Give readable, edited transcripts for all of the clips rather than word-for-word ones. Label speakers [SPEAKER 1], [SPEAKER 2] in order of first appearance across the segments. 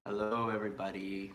[SPEAKER 1] Hello, everybody.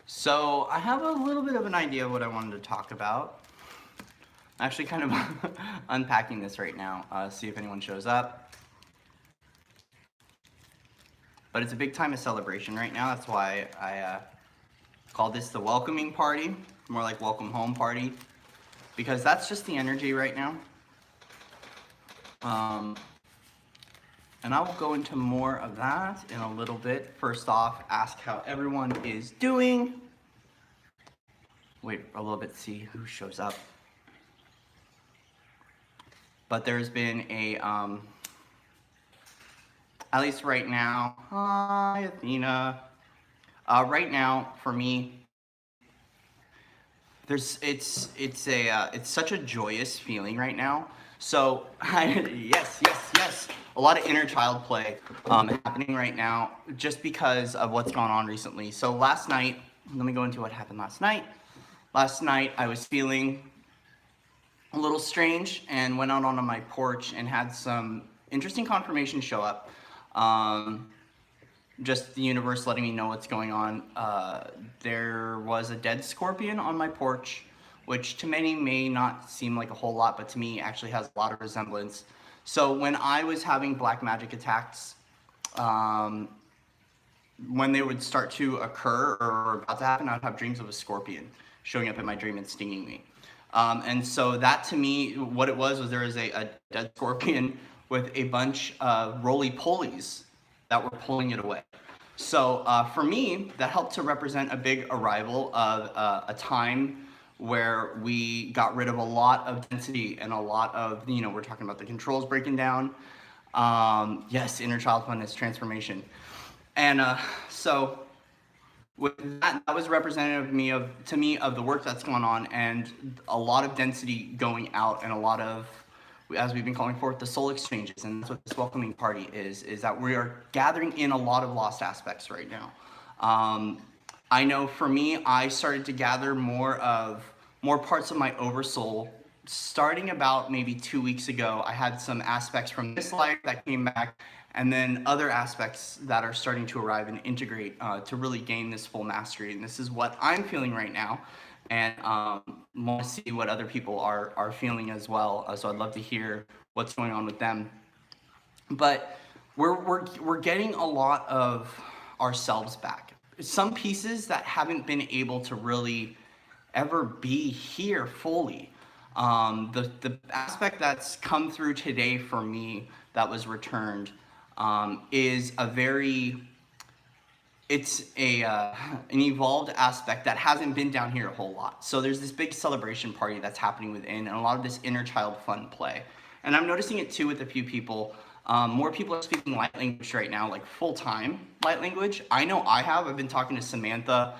[SPEAKER 1] So, I have a little bit of an idea of what I wanted to talk about. I'm actually kind of unpacking this right now, see if anyone shows up. But it's a big time of celebration right now. That's why I call this the welcoming party, more like welcome home party, because that's just the energy right now. Um, and I will go into more of that in a little bit. First off, ask how everyone is doing. Wait a little bit, see who shows up. But there's been a, at least right now, hi Athena. Right now, for me, it's such a joyous feeling right now. So yes, a lot of inner child play happening right now, just because of what's gone on recently. So last night, let me go into what happened last night. Last night, I was feeling a little strange and went out onto my porch and had some interesting confirmation show up. Just the universe letting me know what's going on. There was a dead scorpion on my porch, which to many may not seem like a whole lot, but to me actually has a lot of resemblance. So when I was having black magic attacks, when they would start to occur or about to happen, I'd have dreams of a scorpion showing up in my dream and stinging me. And so that to me, what it was there was a dead scorpion with a bunch of roly-polies that were pulling it away. So for me, that helped to represent a big arrival of a time where we got rid of a lot of density and a lot of, we're talking about the controls breaking down. Yes, inner child funness transformation. And so with that was representative to me of the work that's going on, and a lot of density going out, and a lot of, as we've been calling forth, the soul exchanges. And that's what this welcoming party is that we are gathering in a lot of lost aspects right now. I know for me, I started to gather more parts of my oversoul starting about maybe 2 weeks ago. I had some aspects from this life that came back, and then other aspects that are starting to arrive and integrate to really gain this full mastery. And this is what I'm feeling right now, and want to see what other people are feeling as well. So I'd love to hear what's going on with them. But we're getting a lot of ourselves back. Some pieces that haven't been able to really ever be here fully. The aspect that's come through today for me that was returned is an evolved aspect that hasn't been down here a whole lot. So there's this big celebration party that's happening within, and a lot of this inner child fun play. And I'm noticing it too with a few people. More people are speaking light language right now, like full-time light language. I know I've been talking to Samantha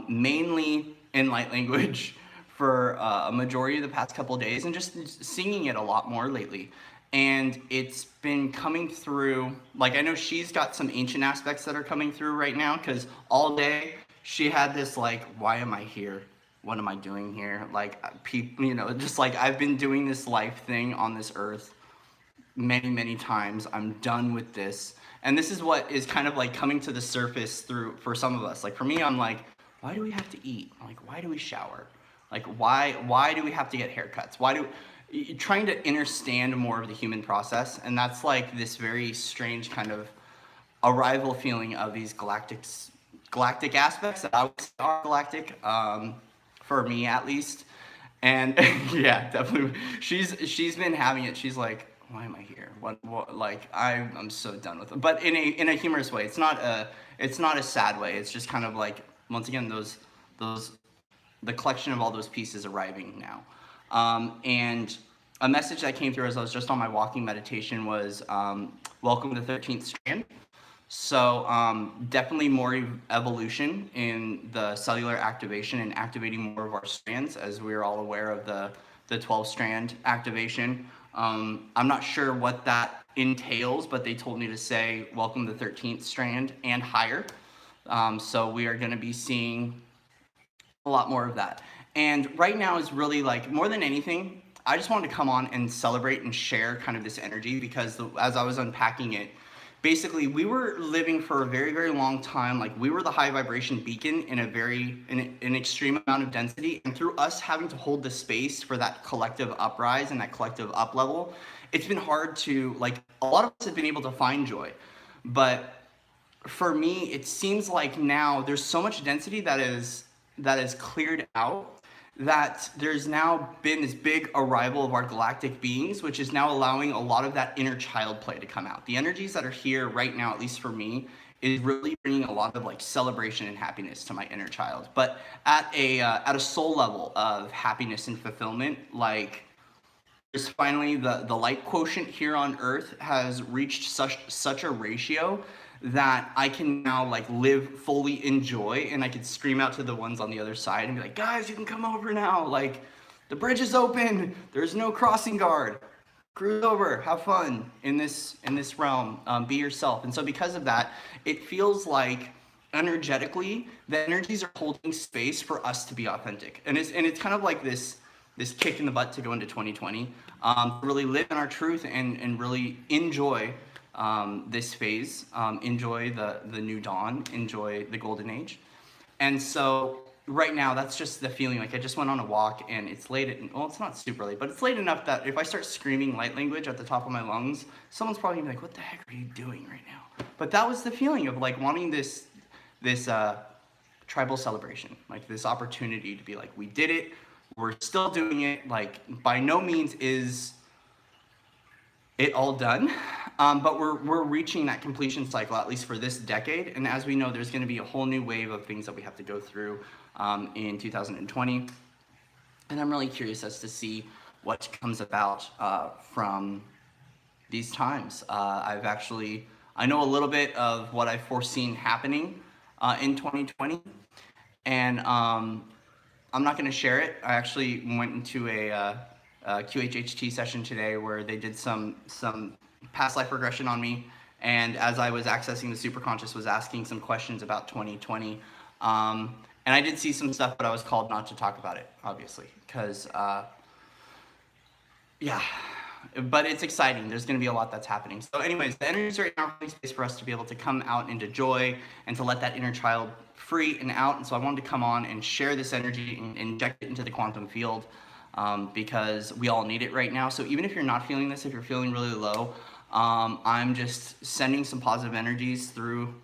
[SPEAKER 1] mainly in light language for a majority of the past couple of days, and just singing it a lot more lately. And it's been coming through, like I know she's got some ancient aspects that are coming through right now, because all day she had this like, why am I here? What am I doing here? Like, people, just like I've been doing this life thing on this earth many times. I'm done with this. And this is what is kind of like coming to the surface for some of us. Like for me, I'm like, why do we have to eat? Like, why do we shower? Like, why do we have to get haircuts? Trying to understand more of the human process. And that's like this very strange kind of arrival feeling of these galactic aspects that I would say are galactic, for me at least. And yeah, definitely, she's been having it. She's like, why am I here? What like I'm so done with it. But in a humorous way. It's not a sad way. It's just kind of like, once again, the collection of all those pieces arriving now. And a message that came through as I was just on my walking meditation was, welcome to the 13th strand. So definitely more evolution in the cellular activation and activating more of our strands, as we're all aware of the 12 strand activation. I'm not sure what that entails, but they told me to say welcome to the 13th strand and higher. So we are going to be seeing a lot more of that. And right now is really like, more than anything, I just wanted to come on and celebrate and share kind of this energy, because as I was unpacking it, basically we were living for a very, very long time. Like we were the high vibration beacon in an extreme amount of density. And through us having to hold the space for that collective uprise and that collective up level, it's been hard to, like, a lot of us have been able to find joy. But for me, it seems like now there's so much density that is cleared out, that there's now been this big arrival of our galactic beings, which is now allowing a lot of that inner child play to come out. The energies that are here right now, at least for me, is really bringing a lot of like celebration and happiness to my inner child. But at a soul level of happiness and fulfillment, like there's finally the light quotient here on Earth has reached such a ratio that I can now like live fully in joy, and I could scream out to the ones on the other side and be like, guys, you can come over now. Like the bridge is open. There's no crossing guard. Cruise over, have fun in this realm. Be yourself. And so because of that, it feels like energetically the energies are holding space for us to be authentic, and it's kind of like this kick in the butt to go into 2020, really live in our truth and really enjoy this phase, enjoy the new dawn, enjoy the golden age. And so right now, that's just the feeling. Like I just went on a walk and it's late, well, it's not super late, but it's late enough that if I start screaming light language at the top of my lungs, someone's probably gonna be like, what the heck are you doing right now? But that was the feeling of like wanting this tribal celebration, like this opportunity to be like, we did it, we're still doing it. Like by no means is it all done, but we're reaching that completion cycle, at least for this decade. And as we know, there's going to be a whole new wave of things that we have to go through in 2020. And I'm really curious as to see what comes about from these times. I know a little bit of what I've foreseen happening in 2020, and I'm not going to share it. I actually went into a QHHT session today where they did some past life regression on me, and as I was accessing the superconscious, was asking some questions about 2020, and I did see some stuff, but I was called not to talk about it, obviously, because yeah, but it's exciting. There's going to be a lot that's happening. So anyways, the energies right now are holding space for us to be able to come out into joy and to let that inner child free and out. And so I wanted to come on and share this energy and inject it into the quantum field, because we all need it right now. So even if you're not feeling this, if you're feeling really low, I'm just sending some positive energies through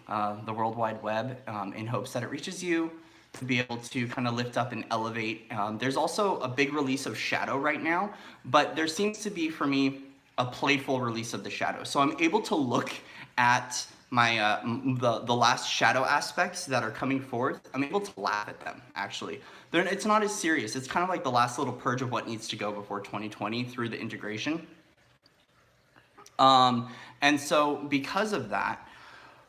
[SPEAKER 1] the World Wide Web in hopes that it reaches you to be able to kind of lift up and elevate. There's also a big release of shadow right now, but there seems to be, for me, a playful release of the shadow. So I'm able to look at my the last shadow aspects that are coming forth. I'm able to laugh at them, actually. It's not as serious. It's kind of like the last little purge of what needs to go before 2020 through the integration. And so because of that,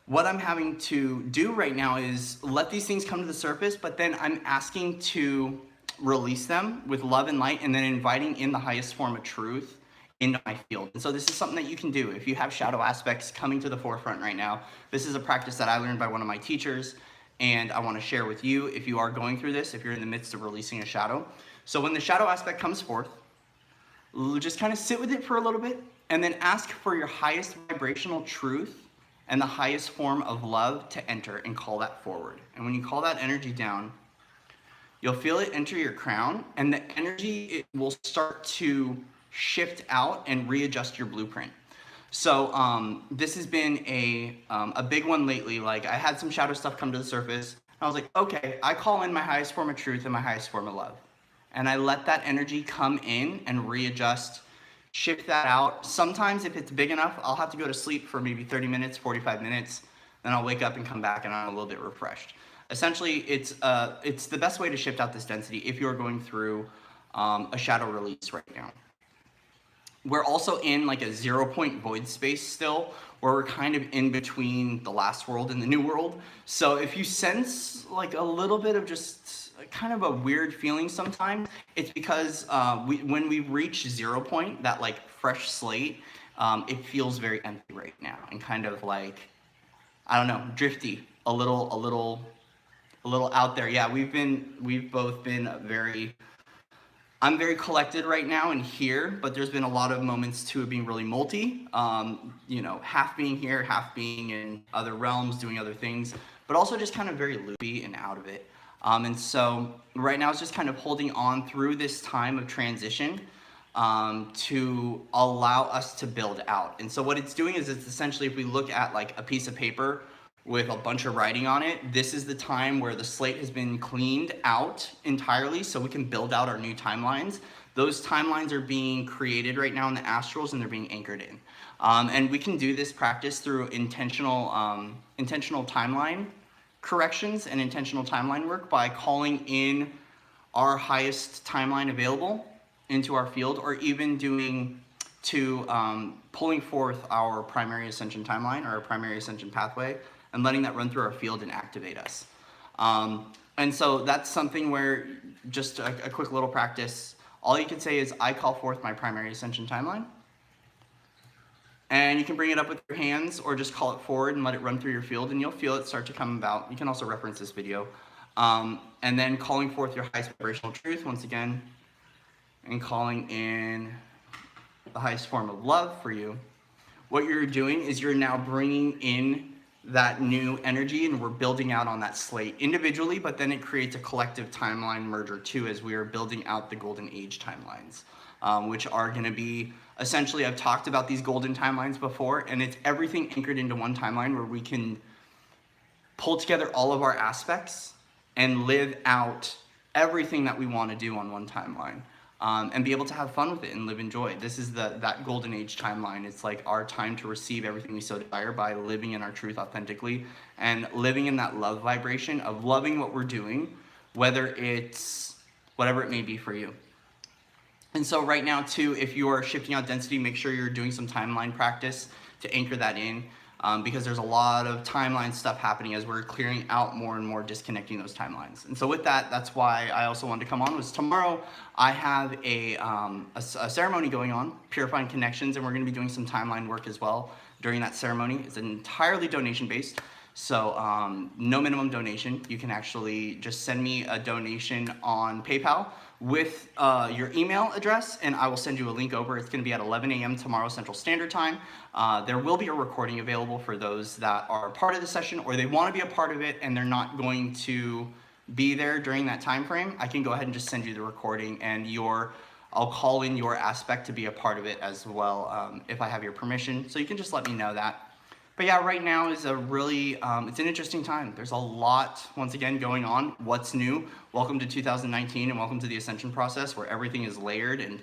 [SPEAKER 1] what I'm having to do right now is let these things come to the surface, but then I'm asking to release them with love and light, and then inviting in the highest form of truth into my field. And so this is something that you can do if you have shadow aspects coming to the forefront right now. This is a practice that I learned by one of my teachers, and I want to share with you if you are going through this, if you're in the midst of releasing a shadow. So when the shadow aspect comes forth, just kind of sit with it for a little bit, and then ask for your highest vibrational truth and the highest form of love to enter, and call that forward. And when you call that energy down, you'll feel it enter your crown, and the energy, it will start to shift out and readjust your blueprint. So this has been a big one lately. Like I had some shadow stuff come to the surface. I was like, okay, I call in my highest form of truth and my highest form of love. And I let that energy come in and readjust, shift that out. Sometimes if it's big enough, I'll have to go to sleep for maybe 30 minutes, 45 minutes. Then I'll wake up and come back and I'm a little bit refreshed. Essentially, it's the best way to shift out this density if you're going through a shadow release right now. We're also in like a 0 point void space still, where we're kind of in between the last world and the new world. So if you sense like a little bit of just kind of a weird feeling sometimes, it's because when we reach 0 point, that like fresh slate, it feels very empty right now and kind of like, I don't know, drifty, a little out there. Yeah, we've both been very I'm very collected right now and here, but there's been a lot of moments too of being really multi, half being here, half being in other realms, doing other things, but also just kind of very loopy and out of it. And so right now it's just kind of holding on through this time of transition to allow us to build out. And so what it's doing is it's essentially, if we look at like a piece of paper with a bunch of writing on it, this is the time where the slate has been cleaned out entirely so we can build out our new timelines. Those timelines are being created right now in the astrals and they're being anchored in. And we can do this practice through intentional timeline corrections and intentional timeline work by calling in our highest timeline available into our field, or even pulling forth our primary ascension timeline or our primary ascension pathway and letting that run through our field and activate us. And so that's something where just a quick little practice. All you can say is, I call forth my primary ascension timeline. And you can bring it up with your hands or just call it forward and let it run through your field and you'll feel it start to come about. You can also reference this video. And then calling forth your highest vibrational truth once again, and calling in the highest form of love for you. What you're doing is you're now bringing in that new energy and we're building out on that slate individually, but then it creates a collective timeline merger too as we are building out the golden age timelines, which are going to be essentially, I've talked about these golden timelines before, and it's everything anchored into one timeline where we can pull together all of our aspects and live out everything that we want to do on one timeline. And be able to have fun with it and live in joy. This is that golden age timeline. It's like our time to receive everything we so desire by living in our truth authentically and living in that love vibration of loving what we're doing, whether it's whatever it may be for you. And so right now too, if you are shifting out density, make sure you're doing some timeline practice to anchor that in. Because there's a lot of timeline stuff happening as we're clearing out more and more, disconnecting those timelines. And so with that, that's why I also wanted to come on, was tomorrow I have a ceremony going on, Purifying Connections, and we're gonna be doing some timeline work as well during that ceremony. It's entirely donation based, so no minimum donation. You can actually just send me a donation on PayPal with your email address, and I will send you a link over. It's going to be at 11 a.m. tomorrow Central Standard Time. There will be a recording available for those that are part of the session or they want to be a part of it and they're not going to be there during that time frame. I can go ahead and just send you the recording, and I'll call in your aspect to be a part of it as well if I have your permission. So you can just let me know that. But yeah, right now is a really, it's an interesting time. There's a lot, once again, going on. What's new? Welcome to 2019 and welcome to the ascension process where everything is layered. And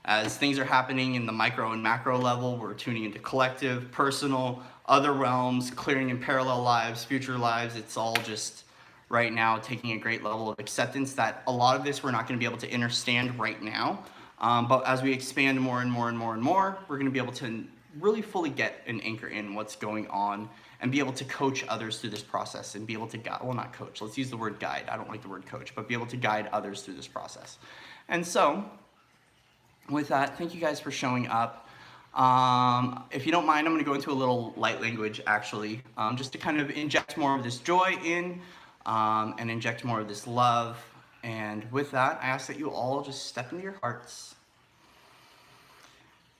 [SPEAKER 1] as things are happening in the micro and macro level, we're tuning into collective, personal, other realms, clearing in parallel lives, future lives. It's all just right now taking a great level of acceptance that a lot of this we're not going to be able to understand right now. But as we expand more and more and more and more, we're going to be able to really fully get an anchor in what's going on and be able to coach others through this process and be able to guide, well, not coach, let's use the word guide. I don't like the word coach, but be able to guide others through this process. And so with that, thank you guys for showing up. If you don't mind, I'm going to go into a little light language actually, just to kind of inject more of this joy in and inject more of this love. And with that, I ask that you all just step into your hearts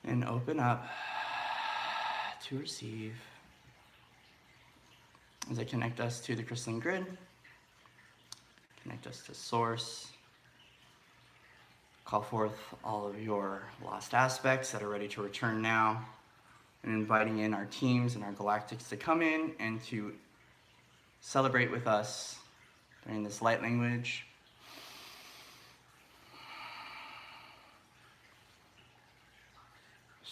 [SPEAKER 1] and open up to receive as I connect us to the crystalline grid, connect us to source, call forth all of your lost aspects that are ready to return now, and inviting in our teams and our galactics to come in and to celebrate with us during this light language.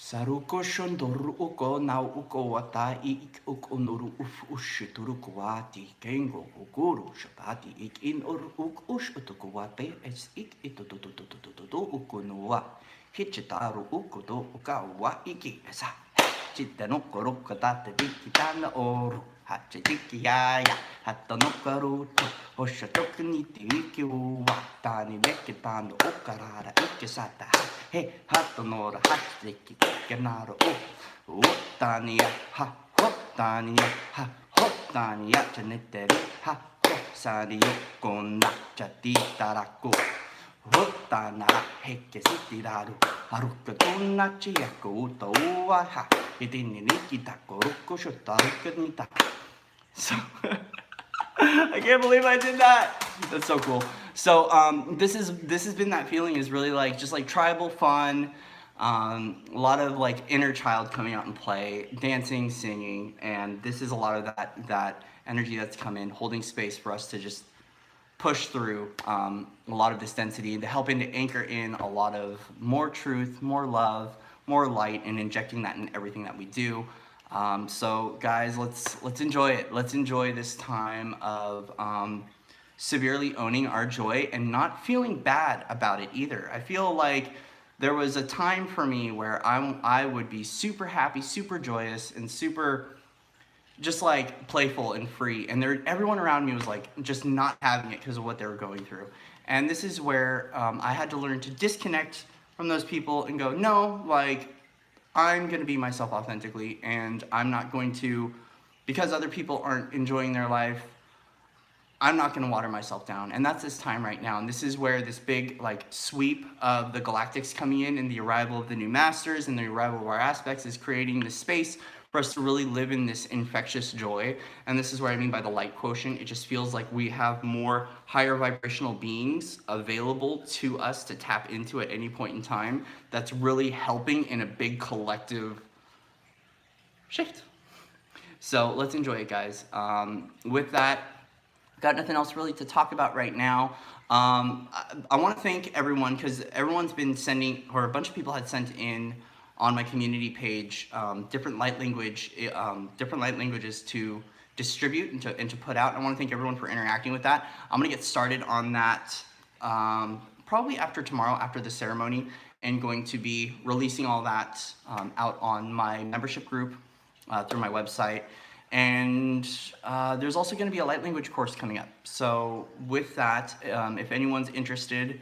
[SPEAKER 1] Saruko shondoru uko nau uko wata ik uko noru ushituru kuati kengo ukuru shabati ik in or uk ush utukuwate es ik itutututututu uko noa hichitaru uko do ukawa iki esa chitano korokata te kitana oru hachitiki yaya hatano karuto oshatokni tiki watani mekitano okarara ikisata he hatonora hachiki kenaro utania ha hotania ha hotania chaneteri ha hosani konna chatitaraku Hotana hekesitiraru harukatunachiako utoaha itinikitako rukushotarukanita. So I can't believe I did that. That's so cool. So this has been that feeling, is really like just like tribal fun, a lot of like inner child coming out and play, dancing, singing, and this is a lot of that energy that's come in, holding space for us to just push through a lot of this density and to helping to anchor in a lot of more truth, more love, more light, and injecting that in everything that we do. So guys, let's enjoy it. Let's enjoy this time of severely owning our joy and not feeling bad about it either. I feel like there was a time for me where I would be super happy, super joyous, and super just like playful and free, and everyone around me was like just not having it because of what they were going through. And this is where I had to learn to disconnect from those people and go, no, like I'm gonna be myself authentically, and I'm not going to, because other people aren't enjoying their life, I'm not gonna water myself down. And that's this time right now. And this is where this big like sweep of the galactics coming in and the arrival of the new masters and the arrival of our aspects is creating this space for us to really live in this infectious joy. And this is what I mean by the light quotient. It just feels like we have more higher vibrational beings available to us to tap into at any point in time. That's really helping in a big collective shift. So let's enjoy it, guys. With that, got nothing else really to talk about right now. I want to thank everyone, because everyone's been sending, or a bunch of people had sent in on my community page, different light languages to distribute and to put out. I want to thank everyone for interacting with that. I'm gonna get started on that probably after tomorrow, after the ceremony, and going to be releasing all that out on my membership group through my website. And there's also going to be a light language course coming up. So with that, if anyone's interested,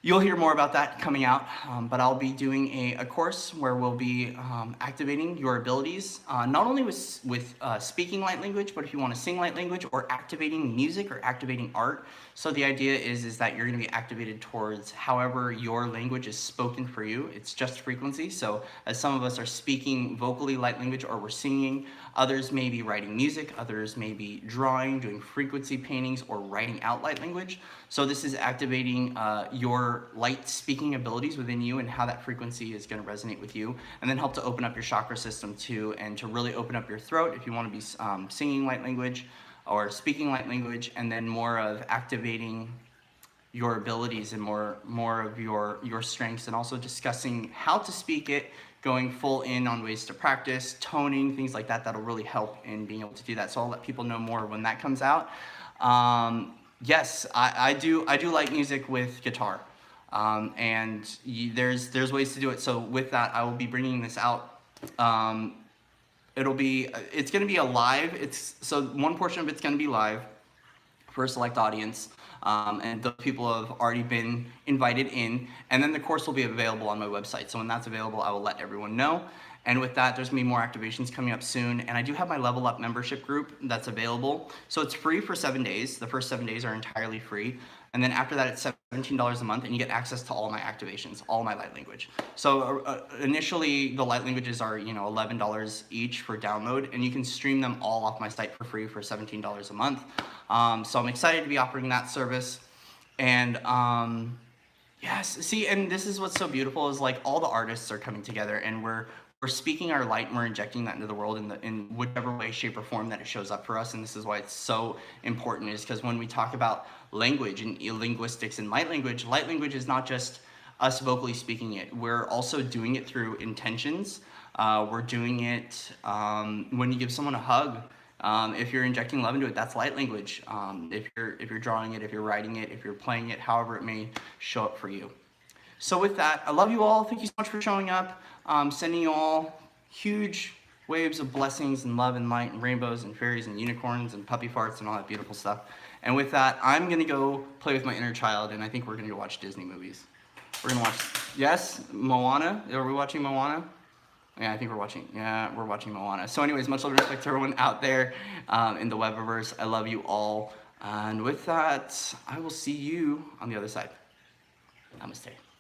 [SPEAKER 1] you'll hear more about that coming out, but I'll be doing a course where we'll be activating your abilities, not only with speaking light language, but if you want to sing light language, or activating music or activating art. So the idea is that you're going to be activated towards however your language is spoken for you. It's just frequency. So as some of us are speaking vocally light language, or we're singing, others may be writing music, others may be drawing, doing frequency paintings, or writing out light language. So this is activating your light speaking abilities within you and how that frequency is going to resonate with you, and then help to open up your chakra system too, and to really open up your throat if you want to be singing light language or speaking light language, and then more of activating your abilities and more of your strengths, and also discussing how to speak it, going full in on ways to practice, toning, things like that. That'll really help in being able to do that. So I'll let people know more when that comes out. Yes, I do like music with guitar, and there's ways to do it. So with that, I will be bringing this out. It's going to be a live. So one portion of it's going to be live for a select audience, and those people have already been invited in, and then the course will be available on my website. So when that's available, I will let everyone know. And with that, there's gonna be more activations coming up soon. And I do have my Level Up membership group that's available. So it's free for 7 days. The first 7 days are entirely free. And then after that, it's $17 a month, and you get access to all my activations, all my light language. So initially, the light languages are $11 each for download, and you can stream them all off my site for free for $17 a month. So I'm excited to be offering that service. And yes, see, and this is what's so beautiful, is like all the artists are coming together, and we're speaking our light, and we're injecting that into the world in whichever way, shape, or form that it shows up for us. And this is why it's so important, is because when we talk about language and linguistics and light language is not just us vocally speaking it. We're also doing it through intentions. We're doing it when you give someone a hug. If you're injecting love into it, that's light language. If you're drawing it, if you're writing it, if you're playing it, however it may show up for you. So with that, I love you all. Thank you so much for showing up. Sending you all huge waves of blessings and love and light and rainbows and fairies and unicorns and puppy farts and all that beautiful stuff. And with that, I'm going to go play with my inner child, and I think we're going to go watch Disney movies. We're going to watch, yes, Moana. Are we watching Moana? Yeah, I think we're watching Moana. So anyways, much love and respect to everyone out there in the Webiverse. I love you all. And with that, I will see you on the other side. Namaste.